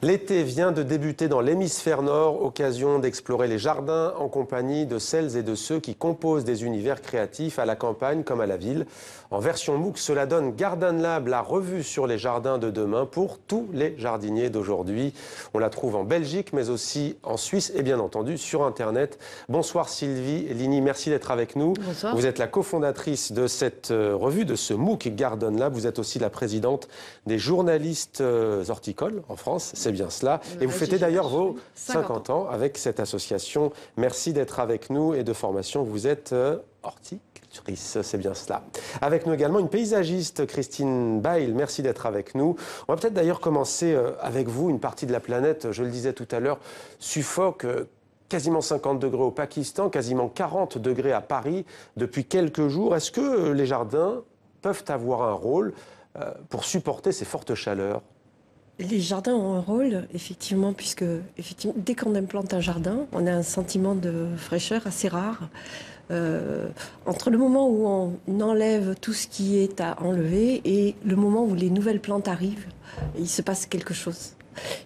L'été vient de débuter dans l'hémisphère nord, occasion d'explorer les jardins en compagnie de celles et de ceux qui composent des univers créatifs à la campagne comme à la ville. En version MOOC, cela donne Garden Lab, la revue sur les jardins de demain pour tous les jardiniers d'aujourd'hui. On la trouve en Belgique, mais aussi en Suisse et bien entendu sur Internet. Bonsoir Sylvie Ligny, merci d'être avec nous. Bonsoir. Vous êtes la cofondatrice de cette revue, de ce MOOC Garden Lab. Vous êtes aussi la présidente des journalistes horticoles en France. C'est bien cela. Et vous fêtez d'ailleurs vos 50 ans avec cette association. Merci d'être avec nous et de formation. Vous êtes horticultrice, c'est bien cela. Avec nous également une paysagiste, Christine Bail. Merci d'être avec nous. On va peut-être d'ailleurs commencer avec vous. Une partie de la planète, je le disais tout à l'heure, suffoque. Quasiment 50 degrés au Pakistan, quasiment 40 degrés à Paris depuis quelques jours. Est-ce que les jardins peuvent avoir un rôle pour supporter ces fortes chaleurs ? Les jardins ont un rôle, effectivement, puisque dès qu'on implante un jardin, on a un sentiment de fraîcheur assez rare. Entre le moment où on enlève tout ce qui est à enlever et le moment où les nouvelles plantes arrivent, il se passe quelque chose.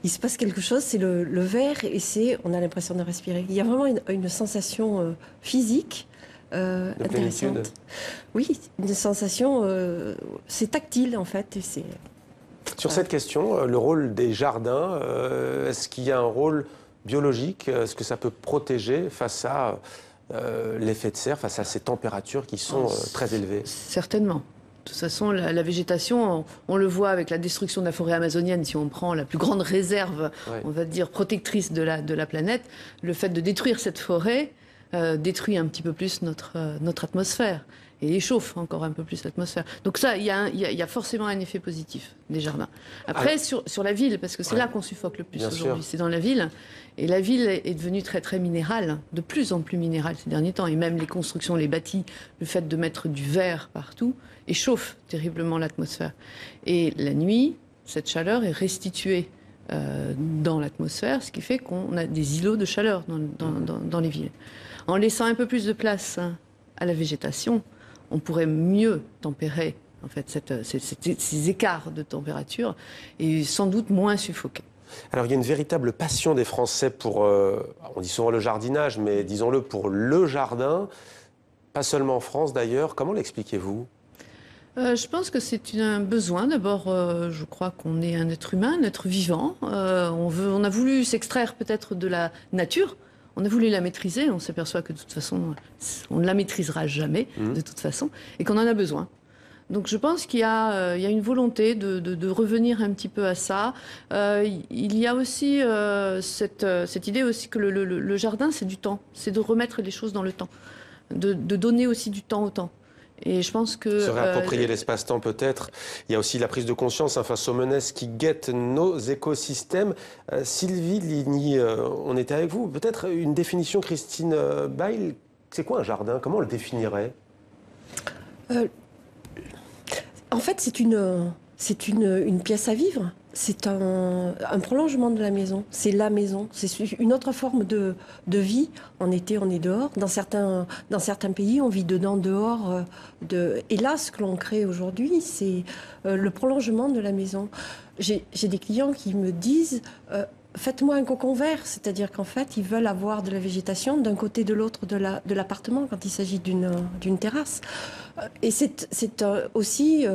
Il se passe quelque chose, c'est le vert et on a l'impression de respirer. Il y a vraiment une sensation physique intéressante. Oui, une sensation, c'est tactile en fait. Sur cette question, le rôle des jardins, est-ce qu'il y a un rôle biologique? Est-ce que ça peut protéger face à l'effet de serre, face à ces températures qui sont très élevées? Certainement. De toute façon, la végétation, on le voit avec la destruction de la forêt amazonienne, si on prend la plus grande réserve, on va dire, protectrice de la planète, le fait de détruire cette forêt détruit un petit peu plus notre atmosphère et échauffe encore un peu plus l'atmosphère. Donc ça, il y a forcément un effet positif des jardins. Après, sur la ville, parce que c'est là qu'on suffoque le plus aujourd'hui, c'est dans la ville. Et la ville est devenue très très minérale, de plus en plus minérale ces derniers temps. Et même les constructions, les bâtis, le fait de mettre du verre partout, échauffe terriblement l'atmosphère. Et la nuit, cette chaleur est restituée dans l'atmosphère, ce qui fait qu'on a des îlots de chaleur dans les villes. En laissant un peu plus de place à la végétation, on pourrait mieux tempérer en fait, ces écarts de température et sans doute moins suffoquer. Alors il y a une véritable passion des Français pour, on dit souvent le jardinage, mais disons-le pour le jardin, pas seulement en France d'ailleurs. Comment l'expliquez-vous ? Je pense que c'est un besoin. D'abord, je crois qu'on est un être humain, un être vivant. On a voulu s'extraire peut-être de la nature. On a voulu la maîtriser. On s'aperçoit que de toute façon, on ne la maîtrisera jamais, de toute façon, et qu'on en a besoin. Donc je pense qu'il y a une volonté de revenir un petit peu à ça. Il y a aussi cette idée aussi que le jardin, c'est du temps. C'est de remettre les choses dans le temps. De donner aussi du temps au temps. Et je pense que... Se réapproprier l'espace-temps peut-être. Il y a aussi la prise de conscience face aux menaces qui guettent nos écosystèmes. Sylvie Ligny, on était avec vous. Peut-être une définition, Christine Bail. C'est quoi un jardin? Comment on le définirait? En fait, c'est une pièce à vivre. C'est un prolongement de la maison. C'est la maison. C'est une autre forme de vie. En été, on est dehors. Dans certains pays, on vit dedans, dehors. Et là, ce que l'on crée aujourd'hui, c'est le prolongement de la maison. J'ai des clients qui me disent faites-moi un cocon vert. C'est-à-dire qu'en fait, ils veulent avoir de la végétation d'un côté et de l'autre de l'appartement quand il s'agit d'une terrasse. Et c'est aussi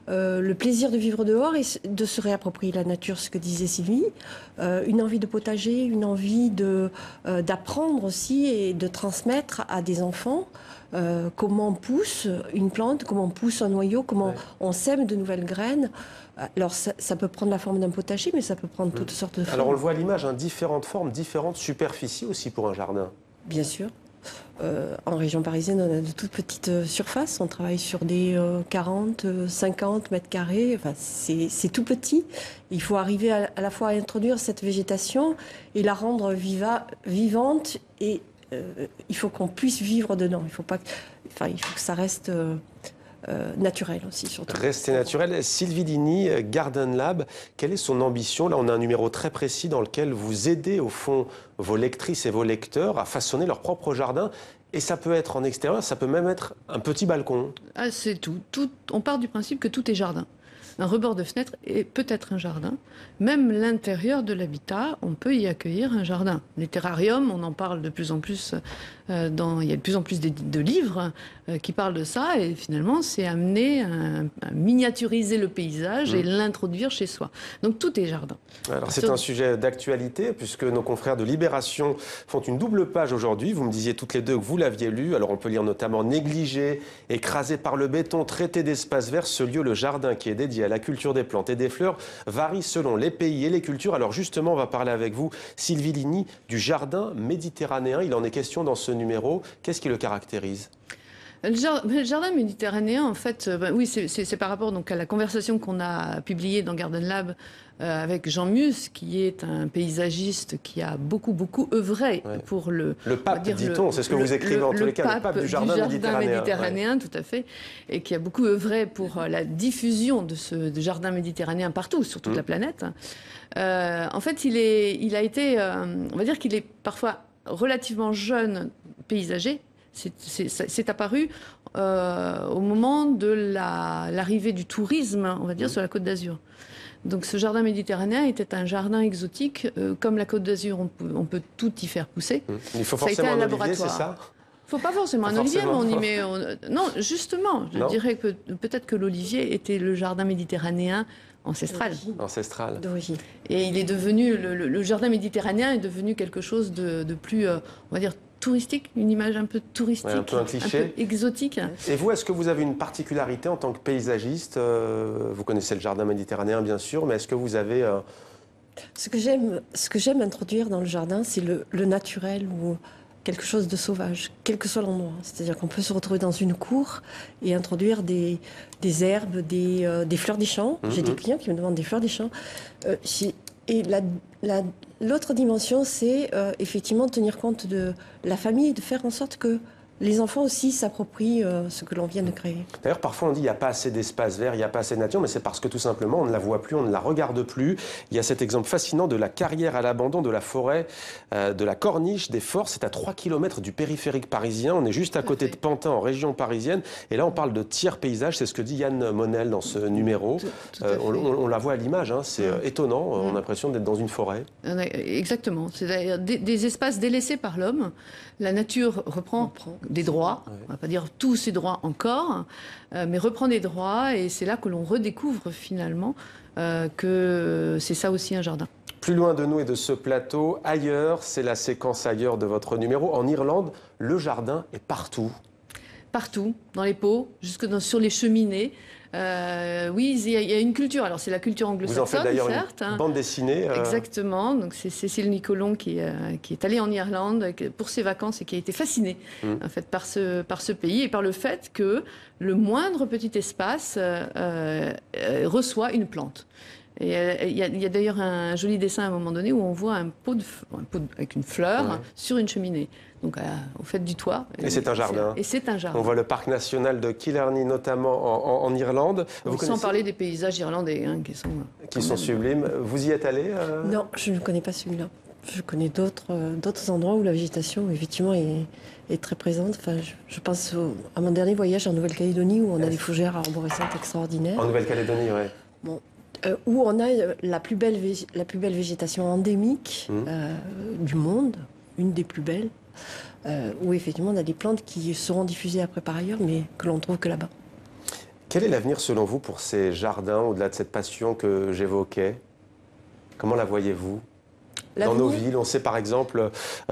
le plaisir de vivre dehors et de se réapproprier la nature, ce que disait Sylvie. Une envie de potager, une envie d'apprendre aussi et de transmettre à des enfants comment pousse une plante, comment pousse un noyau, comment on sème de nouvelles graines. Alors ça peut prendre la forme d'un potager, mais ça peut prendre toutes sortes de formes. Alors on le voit à l'image, différentes formes, différentes superficies aussi pour un jardin. Bien sûr. En région parisienne, on a de toutes petites surfaces. On travaille sur des 40, 50 mètres carrés. Enfin, c'est tout petit. Il faut arriver à la fois à introduire cette végétation et la rendre vivante. Et il faut qu'on puisse vivre dedans. Il faut que ça reste naturel aussi, surtout. Rester naturel. Sylvie Ligny, Garden Lab, quelle est son ambition? Là, on a un numéro très précis dans lequel vous aidez, au fond, vos lectrices et vos lecteurs à façonner leur propre jardin. Et ça peut être en extérieur, ça peut même être un petit balcon. Ah, c'est tout. On part du principe que tout est jardin. un rebord de fenêtre peut être un jardin. Même l'intérieur de l'habitat, on peut y accueillir un jardin. Les terrariums, on en parle de plus en plus, il y a de plus en plus de livres qui parlent de ça, et finalement, c'est amener à miniaturiser le paysage et l'introduire chez soi. Donc tout est jardin. Alors c'est un sujet d'actualité, puisque nos confrères de Libération font une double page aujourd'hui. Vous me disiez toutes les deux que vous l'aviez lu. Alors on peut lire notamment « Négligé, écrasé par le béton, traité d'espace vert, ce lieu, le jardin qui est dédié à la culture des plantes et des fleurs, varie selon les pays et les cultures ». Alors justement, on va parler avec vous, Sylvie Ligny, du jardin méditerranéen. Il en est question dans ce numéro. Qu'est-ce qui le caractérise ? Le jardin méditerranéen, en fait, oui, c'est par rapport donc, à la conversation qu'on a publiée dans Garden Lab avec Jean Mus, qui est un paysagiste qui a beaucoup œuvré pour le pape, dit-on, c'est ce que vous écrivez en tous les cas, le pape du jardin méditerranéen, tout à fait, et qui a beaucoup œuvré pour la diffusion de ce jardin méditerranéen partout, sur toute la planète. En fait, il a été, on va dire qu'il est parfois relativement jeune paysager. C'est apparu au moment de l'arrivée du tourisme, on va dire, sur la Côte d'Azur. Donc ce jardin méditerranéen était un jardin exotique. Comme la Côte d'Azur, on peut tout y faire pousser. Il faut forcément un olivier, c'est ça ? Il ne faut pas forcément un olivier, mais on y met... Non, justement, je dirais que peut-être que l'olivier était le jardin méditerranéen ancestral. D'origine. Et il est devenu... Le jardin méditerranéen est devenu quelque chose de plus, on va dire, touristique, une image un peu touristique, un peu un cliché, un peu exotique. Et vous, est-ce que vous avez une particularité en tant que paysagiste ? Vous connaissez le jardin méditerranéen, bien sûr, mais est-ce que vous avez... Ce que j'aime introduire dans le jardin, c'est le naturel ou quelque chose de sauvage, quel que soit l'endroit. C'est-à-dire qu'on peut se retrouver dans une cour et introduire des herbes, des fleurs des champs. J'ai des clients qui me demandent des fleurs des champs. Et l'autre dimension, c'est effectivement tenir compte de la famille et de faire en sorte que les enfants aussi s'approprient ce que l'on vient de créer. D'ailleurs, parfois on dit qu'il n'y a pas assez d'espace vert, il n'y a pas assez de nature, mais c'est parce que tout simplement on ne la voit plus, on ne la regarde plus. Il y a cet exemple fascinant de la carrière à l'abandon de la forêt, de la Corniche des Forts. C'est à 3 km du périphérique parisien. On est juste à côté de Pantin, en région parisienne. Et là, on parle de tiers paysage. C'est ce que dit Yann Monel dans ce numéro. On la voit à l'image. Hein. C'est étonnant. On a l'impression d'être dans une forêt. Exactement. C'est-à-dire des espaces délaissés par l'homme. La nature reprend des droits, on ne va pas dire tous ses droits encore, mais reprend des droits, et c'est là que l'on redécouvre finalement que c'est ça aussi un jardin. Plus loin de nous et de ce plateau, ailleurs, c'est la séquence ailleurs de votre numéro. En Irlande, le jardin est partout. Partout, dans les pots, jusque sur les cheminées. Oui, il y a une culture. Alors, c'est la culture anglo-saxonne, certes. Vous en faites d'ailleurs une bande dessinée. Exactement. Donc, c'est Cécile Nicolon qui est allée en Irlande pour ses vacances et qui a été fascinée en fait, par ce pays et par le fait que le moindre petit espace reçoit une plante. Et il y a d'ailleurs un joli dessin à un moment donné où on voit un pot avec une fleur sur une cheminée. Donc au fait du toit. Et c'est un jardin. Et c'est un jardin. On voit le parc national de Killarney notamment en Irlande. Sans parler des paysages irlandais qui sont sublimes. Vous y êtes allé Non, je ne connais pas celui-là. Je connais d'autres endroits où la végétation effectivement est très présente. Enfin, je pense à mon dernier voyage en Nouvelle-Calédonie où on a des fougères arborescentes extraordinaires. En Nouvelle-Calédonie, oui. Bon. Où on a la plus belle végétation endémique du monde, une des plus belles, où effectivement on a des plantes qui seront diffusées après par ailleurs, mais que l'on ne trouve que là-bas. Quel est l'avenir selon vous pour ces jardins, au-delà de cette passion que j'évoquais ? Comment la voyez-vous ? Dans nos villes, on sait par exemple,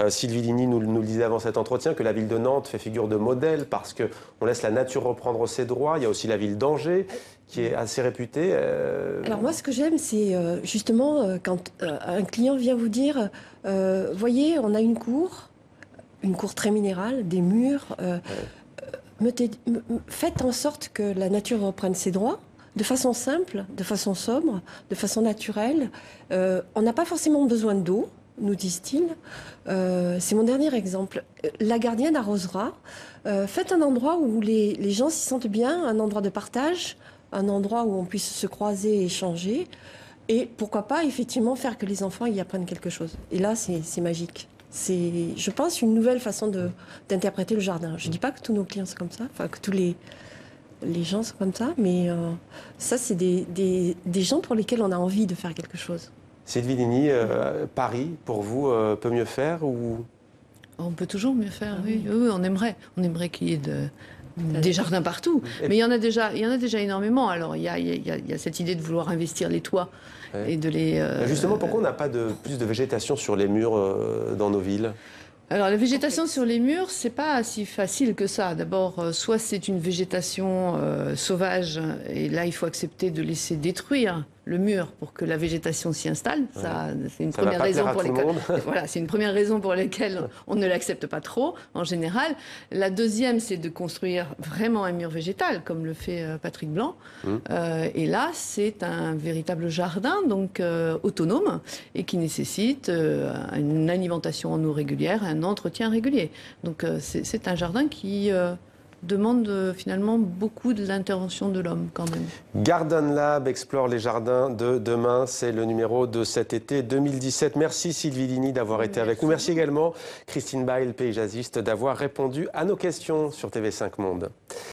Sylvie Ligny nous le disait avant cet entretien, que la ville de Nantes fait figure de modèle parce qu'on laisse la nature reprendre ses droits. Il y a aussi la ville d'Angers qui est assez réputée. Alors moi, ce que j'aime, c'est justement quand un client vient vous dire, voyez, on a une cour très minérale, des murs. Faites en sorte que la nature reprenne ses droits. De façon simple, de façon sobre, de façon naturelle. On n'a pas forcément besoin d'eau, nous disent-ils. C'est mon dernier exemple. La gardienne arrosera. Faites un endroit où les gens s'y sentent bien, un endroit de partage, un endroit où on puisse se croiser et échanger. Et pourquoi pas, effectivement, faire que les enfants y apprennent quelque chose. Et là, c'est magique. C'est, je pense, une nouvelle façon d'interpréter le jardin. Je ne dis pas que tous nos clients sont comme ça, enfin que tous les Les gens sont comme ça, mais ça, c'est des gens pour lesquels on a envie de faire quelque chose. Sylvie Ligny, Paris, pour vous, peut mieux faire ou... On peut toujours mieux faire, oui. Oui, on aimerait qu'il y ait des jardins partout. Mais il y en a déjà énormément. Alors, il y a cette idée de vouloir investir les toits et de les... Justement, pourquoi on n'a pas plus de végétation sur les murs dans nos villes ? Alors, la végétation sur les murs, c'est pas si facile que ça. D'abord, soit c'est une végétation sauvage, et là, il faut accepter de laisser détruire le mur pour que la végétation s'y installe. Ça, c'est une première raison pour laquelle. Voilà, c'est une première raison pour laquelle on ne l'accepte pas trop, en général. La deuxième, c'est de construire vraiment un mur végétal, comme le fait Patrick Blanc. Et là, c'est un véritable jardin, donc autonome, et qui nécessite une alimentation en eau régulière, un entretien régulier. Donc, c'est un jardin qui demande finalement beaucoup de l'intervention de l'homme quand même. Garden Lab explore les jardins de demain. C'est le numéro de cet été 2017. Merci Sylvie Ligny d'avoir été avec nous. Merci également Christine Bail, paysagiste, d'avoir répondu à nos questions sur TV5 Monde.